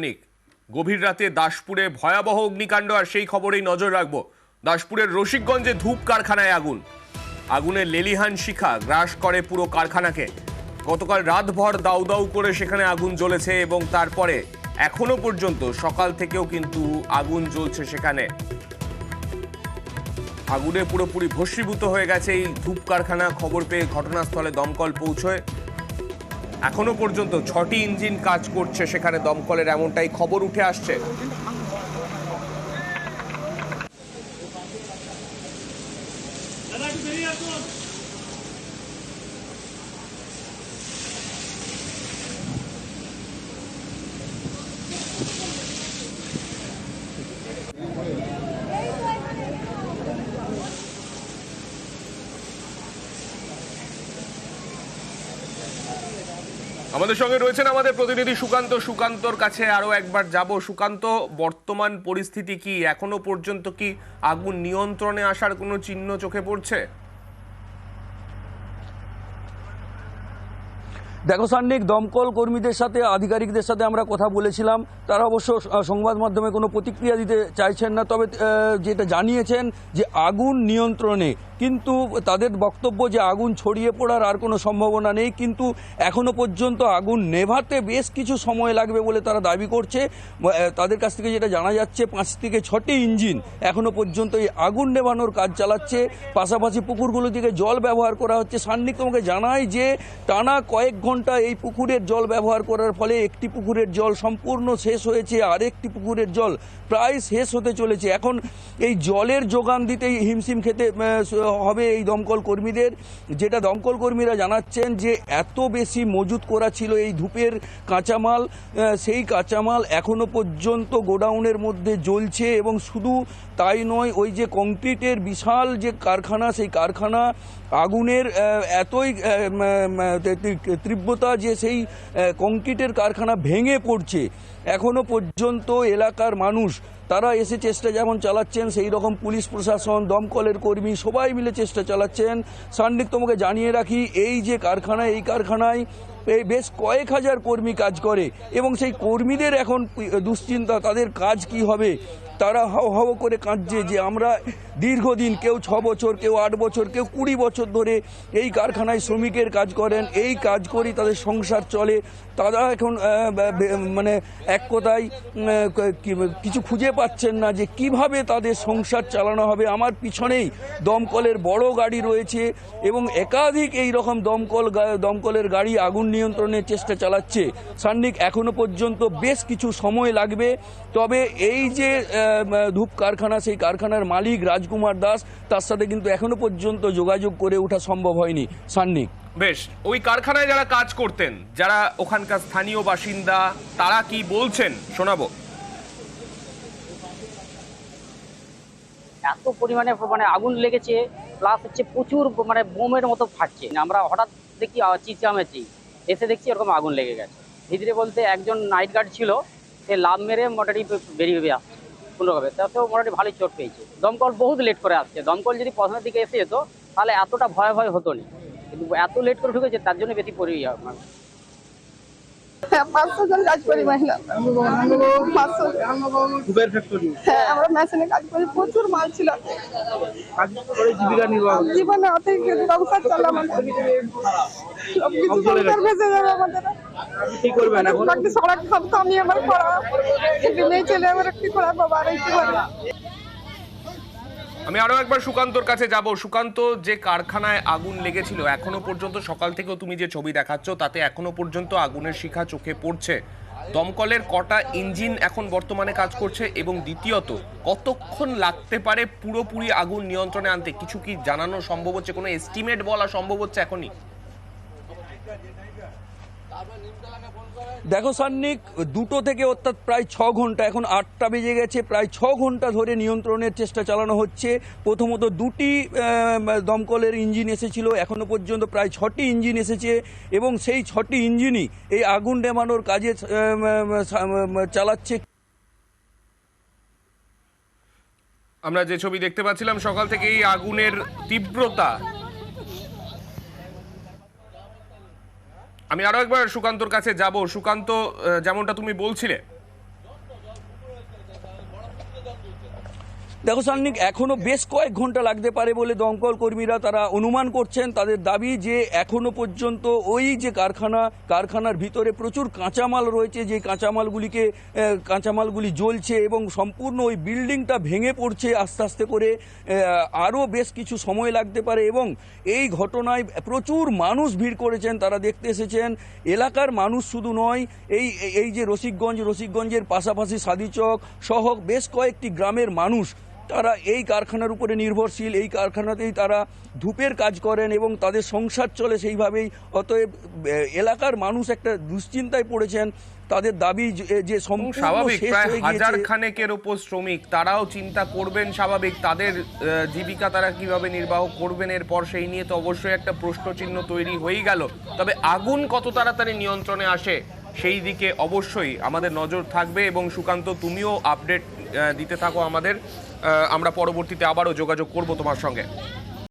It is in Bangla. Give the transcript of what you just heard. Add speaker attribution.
Speaker 1: নিক গভীর রাতে দাসপুরে ভয়াবহ অগ্নিকাণ্ড, আর সেই খবরেই নজর রাখবো। দাসপুরের রসিকগঞ্জে ধূপ কারখানায় আগুনের লেলিহান শিখা গ্রাস করে পুরো কারখানাকে। গতকাল রাতভর দাউ দাউ করে সেখানে আগুন জ্বলেছে এবং তারপরে এখনো পর্যন্ত সকাল থেকেও কিন্তু আগুন জ্বলছে সেখানে। আগুনে পুরোপুরি ভস্মীভূত হয়ে গেছে এই ধূপ কারখানা। খবর পেয়ে ঘটনাস্থলে দমকল পৌঁছয়। এখনো পর্যন্ত 6টি ইঞ্জিন কাজ করছে সেখানে দমকলের, এমনটাই খবর উঠে আসছে। আমাদের সঙ্গে রয়েছেন আমাদের প্রতিনিধি সুকান্ত। সুকান্তর কাছে আরো একবার যাব। সুকান্ত, বর্তমান পরিস্থিতি কি? এখনো পর্যন্ত কি আগুন নিয়ন্ত্রণে আসার কোনো চিহ্ন চোখে পড়ছে?
Speaker 2: দেখো সান্নিক, দমকল কর্মীদের সাথে, আধিকারিকদের সাথে আমরা কথা বলেছিলাম। তারা অবশ্য সংবাদ মাধ্যমে কোনো প্রতিক্রিয়া দিতে চাইছেন না, তবে যেটা জানিয়েছেন যে আগুন নিয়ন্ত্রণে, কিন্তু তাদের বক্তব্য যে আগুন ছড়িয়ে পড়ার আর কোনো সম্ভাবনা নেই, কিন্তু এখনো পর্যন্ত আগুন নেভাতে বেশ কিছু সময় লাগবে বলে তারা দাবি করছে। তাদের কাছ থেকে যেটা জানা যাচ্ছে, 5 থেকে 6টি ইঞ্জিন এখনো পর্যন্ত এই আগুন নেভানোর কাজ চালাচ্ছে। পাশাপাশি পুকুরগুলো থেকে জল ব্যবহার করা হচ্ছে। সান্নিক, তোমাকে জানাই যে টানা কয়েক ঘন্টা এই পুকুরের জল ব্যবহার করার ফলে একটি পুকুরের জল সম্পূর্ণ শেষ হয়েছে, আরেকটি পুকুরের জল প্রায় শেষ হতে চলেছে। এখন এই জলের যোগান দিতেই হিমশিম খেতে হবে এই দমকল কর্মীদের। যেটা দমকল কর্মীরা জানাচ্ছেন যে এত বেশি মজুত করা ছিল এই ধূপের কাঁচামাল, সেই কাঁচামাল এখনো পর্যন্ত গোডাউনের মধ্যে জ্বলছে। এবং শুধু তাই নয়, ওই যে কংক্রিটের বিশাল যে কারখানা, সেই কারখানা আগুনের এতই তীব্রতা যে সেই কংক্রিটের কারখানা ভেঙে পড়ছে। এখনো পর্যন্ত এলাকার মানুষ তারা এসে চেষ্টা যেমন চালাচ্ছেন, সেই রকম পুলিশ প্রশাসন, দমকলের কর্মী সবাই মিলে চেষ্টা চালাচ্ছেন। সান্নিক, তোমাকে জানিয়ে রাখি, এই যে কারখানা, এই কারখানায় বেশ কয়েক হাজার কর্মী কাজ করে এবং সেই কর্মীদের এখন দুশ্চিন্তা, তাদের কাজ কি হবে। তারা হাও হাও করে কাঁদছে যে আমরা দীর্ঘদিন, কেউ 6 বছর, কেউ 8 বছর, কেউ 20 বছর ধরে এই কারখানায় শ্রমিকের কাজ করেন, এই কাজ করেই তাদের সংসার চলে। তারা এখন মানে এক কথায় কিছু খুঁজে পাচ্ছেন না যে কিভাবে তাদের সংসার চালানো হবে। আমার পিছনেই দমকলের বড় গাড়ি রয়েছে এবং একাধিক এই রকম দমকলের গাড়ি আগুন নিয়ন্ত্রণের চেষ্টা চালাচ্ছে। সান্নিক, এখনো পর্যন্ত বেশ কিছু সময় লাগবে। তবে এই যে ধূপ কারখানা, সেই কারখানার মালিক রাজকুমার দাস, তার সাথে কিন্তু এখনো পর্যন্ত যোগাযোগ করে ওঠা সম্ভব হয়নি। সান্নিক,
Speaker 1: বেশ, ওই কারখানায় যারা কাজ করতেন, যারা ওখানকার স্থানীয় বাসিন্দা, তারা কি বলছেন শোনাবো।
Speaker 3: এত পরিমাণে আগুন লেগেছে, প্লাস হচ্ছে প্রচুর বোমের মতো ফাটছে। আমরা হঠাৎ দেখি চিচামেচি এসে দেখছি এরকম আগুন লেগে গেছে। ভিতরে বলতে একজন নাইট গার্ড ছিল, সে লাভ মেরে মোটামুটি বেরিয়ে আসছে কোনোভাবে, তাতেও মোটামুটি ভালোই চোট পেয়েছে। দমকল বহুত লেট করে আসছে। দমকল যদি প্রথমের দিকে এসে যেত তাহলে এতটা ভয় হতো না, কিন্তু এত লেট করে ঢুকেছে, তার জন্য বেশি পড়ে যাওয়া।
Speaker 4: 500 জন কাজ করি মহিলা, 500। হ্যাঁ, আমরা মেশিনে কাজ করি, প্রচুর মাল ছিল। জীবনে অনেক সংসার চলে আমাদের, সবকিছু সংসার ভেসে যাবে আমাদের। কি করবেন এখন? বাকি সড়ক খাবো আমি, আমার পড়া মেয়ে ছেলে, আমার কি করা বাবা, আর কি করে।
Speaker 1: আমি আরো একবার সুকান্তর কাছে যাব। সুকান্ত, যে কারখানায় আগুন লেগেছিল, এখনো পর্যন্ত সকাল থেকেও তুমি যে ছবি দেখাচ্ছ তাতে এখনো পর্যন্ত আগুনের শিখা চোখে পড়ছে। দমকলের কটা ইঞ্জিন এখন বর্তমানে কাজ করছে এবং দ্বিতীয়ত কতক্ষণ লাগতে পারে পুরোপুরি আগুন নিয়ন্ত্রণে আনতে? কিছু কি জানানো সম্ভব হচ্ছে? কোনো এস্টিমেট বলা সম্ভব হচ্ছে এখনই?
Speaker 2: দেখো সান্নিক, 2টো থেকে অর্থাৎ প্রায় 6 ঘন্টা, এখন 8টা বেজে গেছে, প্রায় 6 ঘন্টা ধরে নিয়ন্ত্রণের চেষ্টা চালানো হচ্ছে। প্রথমত 2টি দমকলের ইঞ্জিন এসেছিল, এখনো পর্যন্ত প্রায় 6টি ইঞ্জিন এসেছে এবং সেই 6টি ইঞ্জিনই এই আগুন নেভানোর কাজে চালাচ্ছে।
Speaker 1: আমরা যে ছবি দেখতে পাচ্ছিলাম সকাল থেকে, এই আগুনের তীব্রতা, আমি আরো একবার সুকান্তর কাছে যাব। সুকান্ত, যেমনটা তুমি বলছিলে
Speaker 2: দেখো সান্নিক, এখনো বেশ কয়েক ঘন্টা লাগতে পারে বলে দমকল কর্মীরা তারা অনুমান করছেন। তাদের দাবি যে এখনো পর্যন্ত ওই যে কারখানার ভিতরে প্রচুর কাঁচামাল রয়েছে, যে কাঁচামালগুলি জ্বলছে এবং সম্পূর্ণ ওই বিল্ডিংটা ভেঙে পড়ছে আস্তে আস্তে করে। আরও বেশ কিছু সময় লাগতে পারে এবং এই ঘটনায় প্রচুর মানুষ ভিড় করেছেন, তারা দেখতে এসেছেন। এলাকার মানুষ শুধু নয়, এই যে রসিকগঞ্জের পাশাপাশি সাদিচক সহ বেশ কয়েকটি গ্রামের মানুষ, তারা এই কারখানার উপরে নির্ভরশীল। এই কারখানাতেই তারা ধূপের কাজ করেন এবং তাদের সংসার চলে সেইভাবেই। অতএব এলাকার মানুষ একটা দুশ্চিন্তায় পড়েছেন। তাদের দাবি যে সম্পূর্ণ
Speaker 1: স্বাভাবিক,
Speaker 2: শেষ
Speaker 1: প্রায়
Speaker 2: হয়ে
Speaker 1: হাজার
Speaker 2: গিয়েছে।
Speaker 1: খানেকের ওপর শ্রমিক, তারাও চিন্তা করবেন স্বাভাবিক, তাদের জীবিকা তারা কিভাবে নির্বাহ করবেন এরপর, সেই নিয়ে তো অবশ্যই একটা প্রশ্নচিহ্ন তৈরি হয়েই গেল। তবে আগুন কত তাড়াতাড়ি নিয়ন্ত্রণে আসে সেই দিকে অবশ্যই আমাদের নজর থাকবে এবং সুকান্ত, তুমিও আপডেট দিতে থাকো আমাদের। আমরা পরবর্তীতে আবারও যোগাযোগ করব তোমার সঙ্গে।